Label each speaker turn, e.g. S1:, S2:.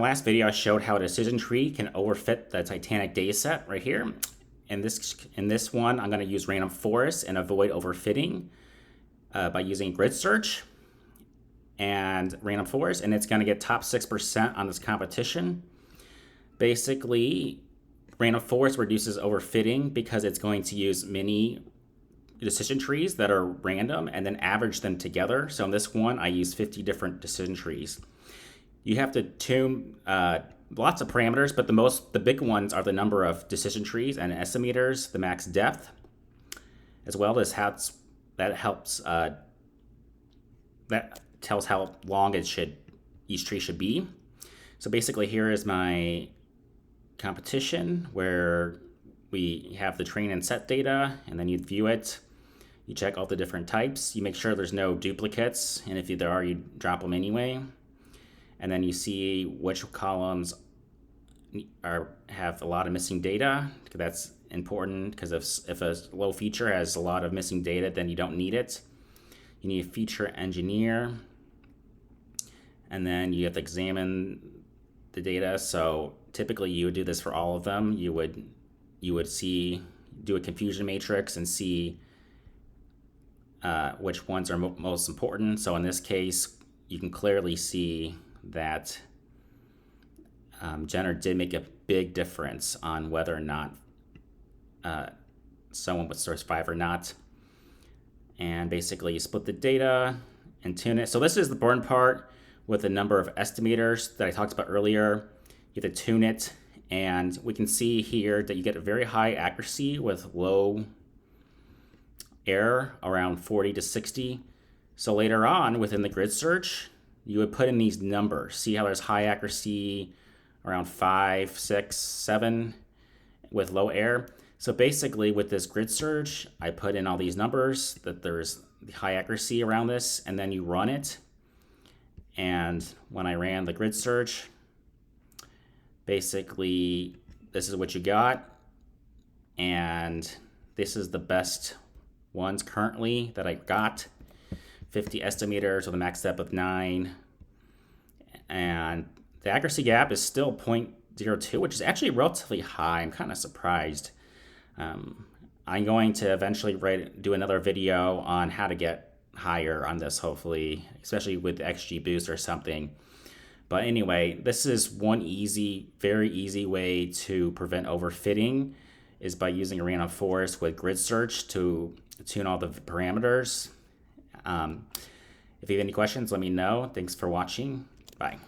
S1: Last video I showed how a decision tree can overfit the Titanic dataset right here. In this one, I'm going to use random forest and avoid overfitting by using grid search and random forest, and it's going to get top 6% on this competition. Basically, random forest reduces overfitting because it's going to use many decision trees that are random and then average them together. So in this one, I use 50 different decision trees. You have to tune lots of parameters, but the big ones are the number of decision trees and estimators, the max depth, as well as that tells how long each tree should be. So basically, here is my competition where we have the train and set data, and then you view it. You check all the different types. You make sure there's no duplicates, and if there are, you drop them anyway. And then you see which columns have a lot of missing data. That's important because if a low feature has a lot of missing data, then you don't need it. You need a feature engineer, and then you have to examine the data. So typically you would do this for all of them. You would do a confusion matrix and see which ones are most important. So in this case, you can clearly see that Jenner did make a big difference on whether or not someone would survive or not. And basically you split the data and tune it. So this is the important part with the number of estimators that I talked about earlier. You have to tune it, and we can see here that you get a very high accuracy with low error, around 40 to 60. So later on within the grid search, you would put in these numbers. See how there's high accuracy around 5, 6, 7 with low error. So basically with this grid search, I put in all these numbers that there's the high accuracy around this, and then you run it. And when I ran the grid search, basically this is what you got. And this is the best ones currently that I got. 50 estimators with a max depth of 9. And the accuracy gap is still 0.02, which is actually relatively high. I'm kind of surprised. I'm going to eventually do another video on how to get higher on this, hopefully, especially with XGBoost or something. But anyway, this is one very easy way to prevent overfitting, is by using a random forest with grid search to tune all the parameters. If you have any questions, let me know. Thanks for watching. Bye.